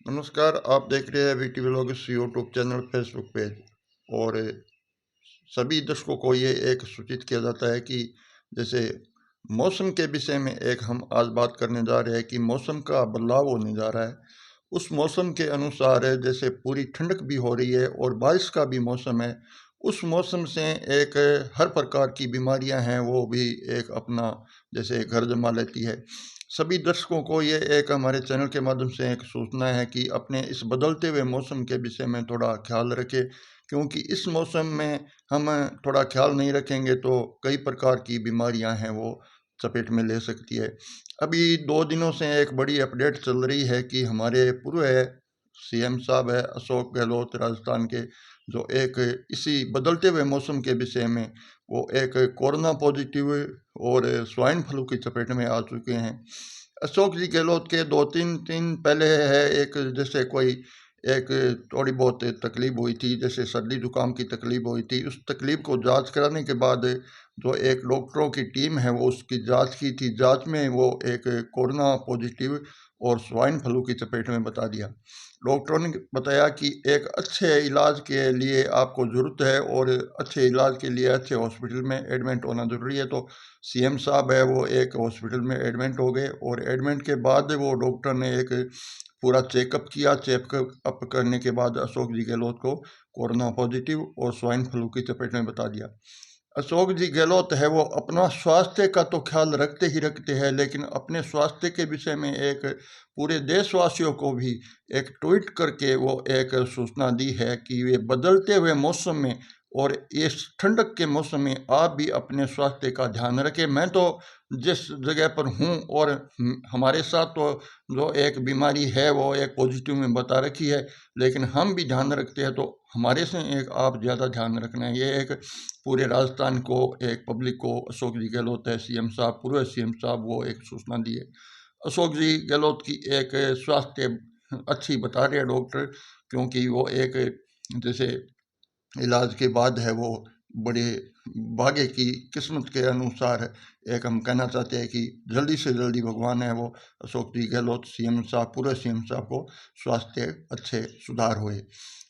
नमस्कार, आप देख रहे हैं VT vlogs YouTube channel, Facebook page. और सभी दर्शकों को ये एक सूचित किया जाता है कि जैसे मौसम के विषय में एक हम आज बात करने जा रहे हैं कि मौसम का बदलाव होने जा रहा है। उस मौसम के अनुसार जैसे पूरी ठंडक भी हो रही है और बारिश का भी मौसम है। उस मौसम से एक हर प्रकार की बीमारियां हैं वो भी एक अपना जैसे घर जमा लेती है। सभी दर्शकों को ये एक हमारे चैनल के माध्यम से एक सूचना है कि अपने इस बदलते हुए मौसम के विषय में थोड़ा ख्याल रखें, क्योंकि इस मौसम में हम थोड़ा ख्याल नहीं रखेंगे तो कई प्रकार की बीमारियां हैं वो चपेट में ले सकती है। अभी 2 दिनों से एक बड़ी अपडेट चल रही है कि हमारे पूर्व सीएम साहब है अशोक गहलोत राजस्थान के, जो एक इसी बदलते हुए मौसम के विषय में वो एक कोरोना पॉजिटिव और स्वाइन फ्लू की चपेट में आ चुके हैं। अशोक जी गहलोत के 2-3 दिन पहले है एक जैसे कोई एक थोड़ी बहुत तकलीफ हुई थी, जैसे सर्दी जुकाम की तकलीफ हुई थी। उस तकलीफ को जांच कराने के बाद जो एक डॉक्टरों की टीम है वो उसकी जांच की थी। जांच में वो एक कोरोना पॉजिटिव और स्वाइन फ्लू की चपेट में बता दिया। डॉक्टरों ने बताया कि एक अच्छे इलाज के लिए आपको ज़रूरत है और अच्छे इलाज के लिए अच्छे हॉस्पिटल में एडमिट होना ज़रूरी है। तो सीएम साहब है वो एक हॉस्पिटल में एडमिट हो गए और एडमिट के बाद वो डॉक्टर ने एक पूरा चेकअप किया। चेकअप करने के बाद अशोक जी गहलोत को कोरोना पॉजिटिव और स्वाइन फ्लू की चपेट में बता दिया। अशोक जी गहलोत है वो अपना स्वास्थ्य का तो ख्याल रखते ही रखते हैं, लेकिन अपने स्वास्थ्य के विषय में एक पूरे देशवासियों को भी एक ट्वीट करके वो एक सूचना दी है कि ये बदलते हुए मौसम में और इस ठंडक के मौसम में आप भी अपने स्वास्थ्य का ध्यान रखें। मैं तो जिस जगह पर हूँ और हमारे साथ तो जो एक बीमारी है वो एक पॉजिटिव में बता रखी है, लेकिन हम भी ध्यान रखते हैं तो हमारे से एक आप ज़्यादा ध्यान रखना है। ये एक पूरे राजस्थान को एक पब्लिक को अशोक जी गहलोत है सीएम साहब, पूर्व सीएम साहब वो एक सूचना दी है। अशोक जी गहलोत की एक स्वास्थ्य अच्छी बता रहे हैं डॉक्टर, क्योंकि वो एक जैसे इलाज के बाद है वो बड़े भाग्य की किस्मत के अनुसार एक हम कहना चाहते हैं कि जल्दी से जल्दी भगवान है वो अशोक जी गहलोत सीएम साहब, पूरे सीएम साहब को स्वास्थ्य अच्छे सुधार हुए,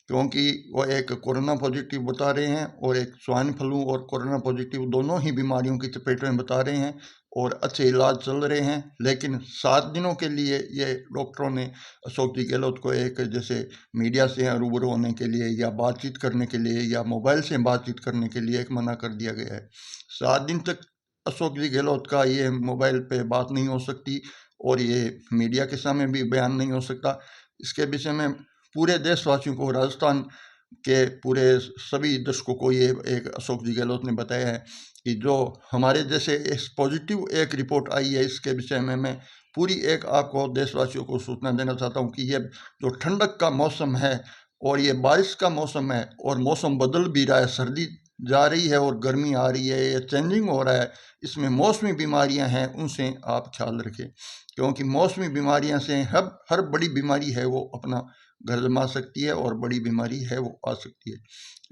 क्योंकि वो एक कोरोना पॉजिटिव बता रहे हैं और एक स्वाइन फ्लू और कोरोना पॉजिटिव दोनों ही बीमारियों की चपेट में बता रहे हैं और अच्छे इलाज चल रहे हैं। लेकिन 7 दिनों के लिए ये डॉक्टरों ने अशोक जी गहलोत को एक जैसे मीडिया से रूबरू होने के लिए या बातचीत करने के लिए या मोबाइल से बातचीत करने के लिए एक मना कर दिया गया है। 7 दिन तक अशोक जी गहलोत का ये मोबाइल पे बात नहीं हो सकती और ये मीडिया के सामने भी बयान नहीं हो सकता। इसके विषय में पूरे देशवासियों को, राजस्थान के पूरे सभी दर्शकों को ये एक अशोक जी गहलोत ने बताया है कि जो हमारे जैसे इस पॉजिटिव एक रिपोर्ट आई है इसके विषय में मैं पूरी एक आपको देशवासियों को सूचना देना चाहता हूँ कि ये जो ठंडक का मौसम है और ये बारिश का मौसम है और मौसम बदल भी रहा है, सर्दी जा रही है और गर्मी आ रही है, ये चेंजिंग हो रहा है, इसमें मौसमी बीमारियां हैं उनसे आप ख्याल रखें, क्योंकि मौसमी बीमारियां से हर बड़ी बीमारी है वो अपना घर जमा सकती है और बड़ी बीमारी है वो आ सकती है।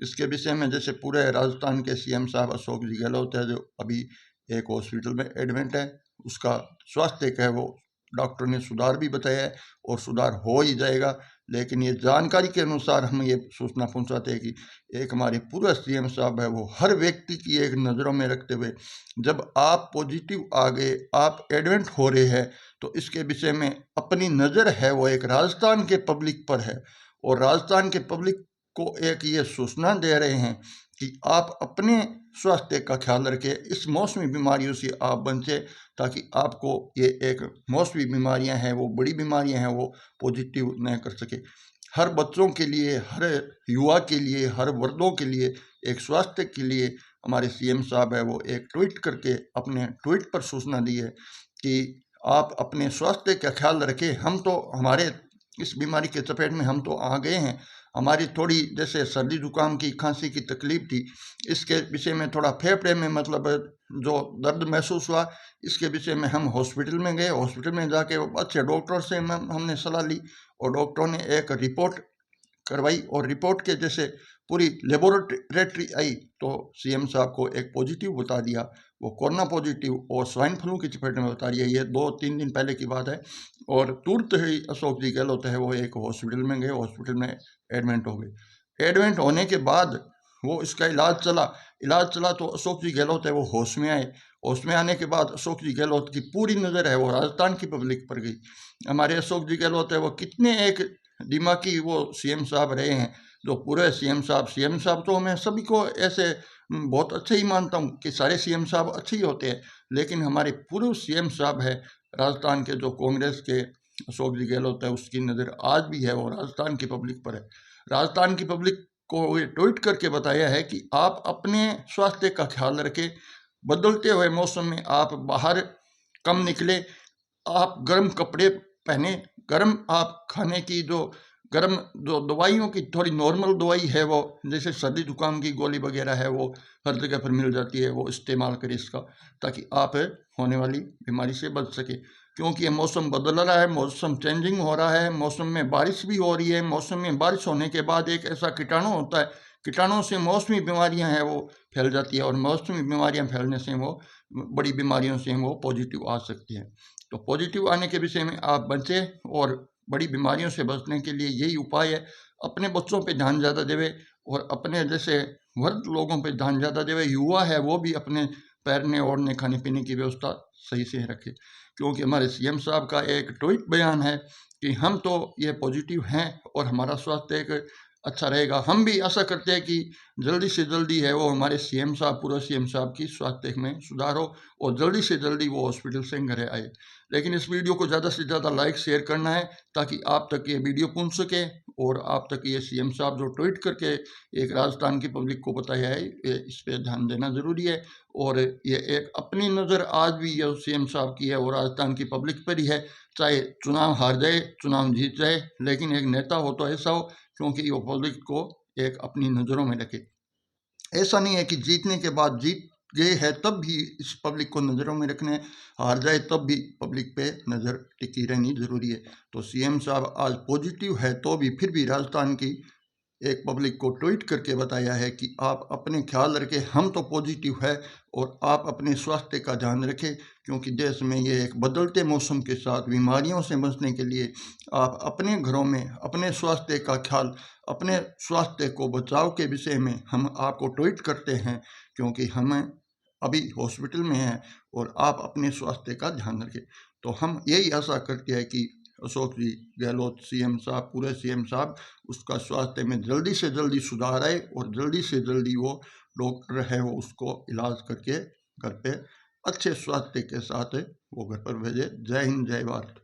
इसके विषय में जैसे पूरे राजस्थान के सीएम साहब अशोक जी गहलोत है जो अभी एक हॉस्पिटल में एडमिट है, उसका स्वास्थ्य है वो डॉक्टर ने सुधार भी बताया है और सुधार हो ही जाएगा। लेकिन ये जानकारी के अनुसार हम ये सूचना पहुंचाते हैं कि एक हमारे पूर्व सीएम साहब है वो हर व्यक्ति की एक नज़रों में रखते हुए जब आप पॉजिटिव आ गए, आप एडमिट हो रहे हैं, तो इसके विषय में अपनी नज़र है वो एक राजस्थान के पब्लिक पर है और राजस्थान के पब्लिक को एक ये सूचना दे रहे हैं कि आप अपने स्वास्थ्य का ख्याल रखें, इस मौसमी बीमारियों से आप बचें, ताकि आपको ये एक मौसमी बीमारियां हैं वो बड़ी बीमारियां हैं वो पॉजिटिव न कर सके। हर बच्चों के लिए, हर युवा के लिए, हर वर्गों के लिए एक स्वास्थ्य के लिए हमारे सीएम साहब है वो एक ट्वीट करके अपने ट्वीट पर सूचना दी है कि आप अपने स्वास्थ्य का ख्याल रखें। हम तो हमारे इस बीमारी के चपेट में हम तो आ गए हैं, हमारी थोड़ी जैसे सर्दी जुकाम की खांसी की तकलीफ थी, इसके विषय में थोड़ा फेफड़े में मतलब जो दर्द महसूस हुआ, इसके विषय में हम हॉस्पिटल में गए। हॉस्पिटल में जाके अच्छे डॉक्टर से हमने सलाह ली और डॉक्टरों ने एक रिपोर्ट करवाई और रिपोर्ट के जैसे पूरी लेबोरेटरी आई तो सीएम साहब को एक पॉजिटिव बता दिया, वो कोरोना पॉजिटिव और स्वाइन फ्लू की चपेट में बता दिया। ये 2-3 दिन पहले की बात है। और तुरंत ही अशोक जी गहलोत है वो एक हॉस्पिटल में गए, हॉस्पिटल में एडमिट हो गए। एडमिट होने के बाद वो इसका इलाज चला तो अशोक जी गहलोत है वो होश में आए। होश में आने के बाद अशोक जी गहलोत की पूरी नज़र है वो राजस्थान की पब्लिक पर गई। हमारे अशोक जी गहलोत है वो कितने एक दिमागी वो सीएम साहब रहे हैं, जो पूरे सीएम साहब तो मैं सभी को ऐसे बहुत अच्छे ही मानता हूँ कि सारे सीएम साहब अच्छे ही होते हैं, लेकिन हमारे पूर्व सीएम साहब है राजस्थान के जो कांग्रेस के अशोक जी गहलोत है, उसकी नज़र आज भी है वो राजस्थान की पब्लिक पर है। राजस्थान की पब्लिक को ये ट्वीट करके बताया है कि आप अपने स्वास्थ्य का ख्याल रखें, बदलते हुए मौसम में आप बाहर कम निकले, आप गर्म कपड़े पहने, गर्म आप खाने की जो गर्म जो दवाइयों की थोड़ी नॉर्मल दवाई है वो जैसे सर्दी जुकाम की गोली वगैरह है वो हर जगह पर मिल जाती है, वो इस्तेमाल करें इसका, ताकि आप होने वाली बीमारी से बच सके। क्योंकि ये मौसम बदल रहा है, मौसम चेंजिंग हो रहा है, मौसम में बारिश भी हो रही है। मौसम में बारिश होने के बाद एक ऐसा कीटाणु होता है, कीटाणुओं से मौसमी बीमारियां हैं वो फैल जाती है, और मौसमी बीमारियां फैलने से वो बड़ी बीमारियों से वो पॉजिटिव आ सकती है। तो पॉजिटिव आने के विषय में आप बचें, और बड़ी बीमारियों से बचने के लिए यही उपाय है, अपने बच्चों पे ध्यान ज़्यादा देवे, और अपने जैसे वृद्ध लोगों पे ध्यान ज़्यादा देवे, युवा है वो भी अपने पैरने ओढ़ने खाने पीने की व्यवस्था सही से रखे। क्योंकि हमारे सीएम साहब का एक ट्वीट बयान है कि हम तो ये पॉजिटिव हैं और हमारा स्वास्थ्य एक अच्छा रहेगा। हम भी आशा करते हैं कि जल्दी से जल्दी है वो हमारे सीएम साहब, पूरा सीएम साहब की स्वास्थ्य में सुधार हो, और जल्दी से जल्दी वो हॉस्पिटल से घर आए। लेकिन इस वीडियो को ज़्यादा से ज़्यादा लाइक शेयर करना है, ताकि आप तक ये वीडियो पहुंच सके, और आप तक ये सीएम साहब जो ट्वीट करके एक राजस्थान की पब्लिक को बताया है, इस पर ध्यान देना ज़रूरी है। और ये एक अपनी नज़र आज भी ये सीएम साहब की है और राजस्थान की पब्लिक पर ही है। चाहे चुनाव हार जाए, चुनाव जीत जाए, लेकिन एक नेता हो तो ऐसा हो क्योंकि वो पब्लिक को एक अपनी नज़रों में रखे। ऐसा नहीं है कि जीतने के बाद जीत गए है तब भी इस पब्लिक को नज़रों में रखने, हार जाए तब भी पब्लिक पे नज़र टिकी रहनी ज़रूरी है। तो सीएम साहब आज पॉजिटिव है तो भी फिर भी राजस्थान की एक पब्लिक को ट्वीट करके बताया है कि आप अपने ख्याल रखें, हम तो पॉजिटिव है, और आप अपने स्वास्थ्य का ध्यान रखें, क्योंकि देश में ये एक बदलते मौसम के साथ बीमारियों से बचने के लिए आप अपने घरों में अपने स्वास्थ्य का ख्याल, अपने स्वास्थ्य को बचाव के विषय में हम आपको ट्वीट करते हैं, क्योंकि हम अभी हॉस्पिटल में हैं और आप अपने स्वास्थ्य का ध्यान रखें। तो हम यही आशा करते हैं कि अशोक जी गहलोत सीएम साहब, पूरे सीएम साहब, उसका स्वास्थ्य में जल्दी से जल्दी सुधार आए, और जल्दी से जल्दी वो डॉक्टर है वो उसको इलाज करके घर पे अच्छे स्वास्थ्य के साथ वो घर पर भेजे। जय हिंद, जय भारत।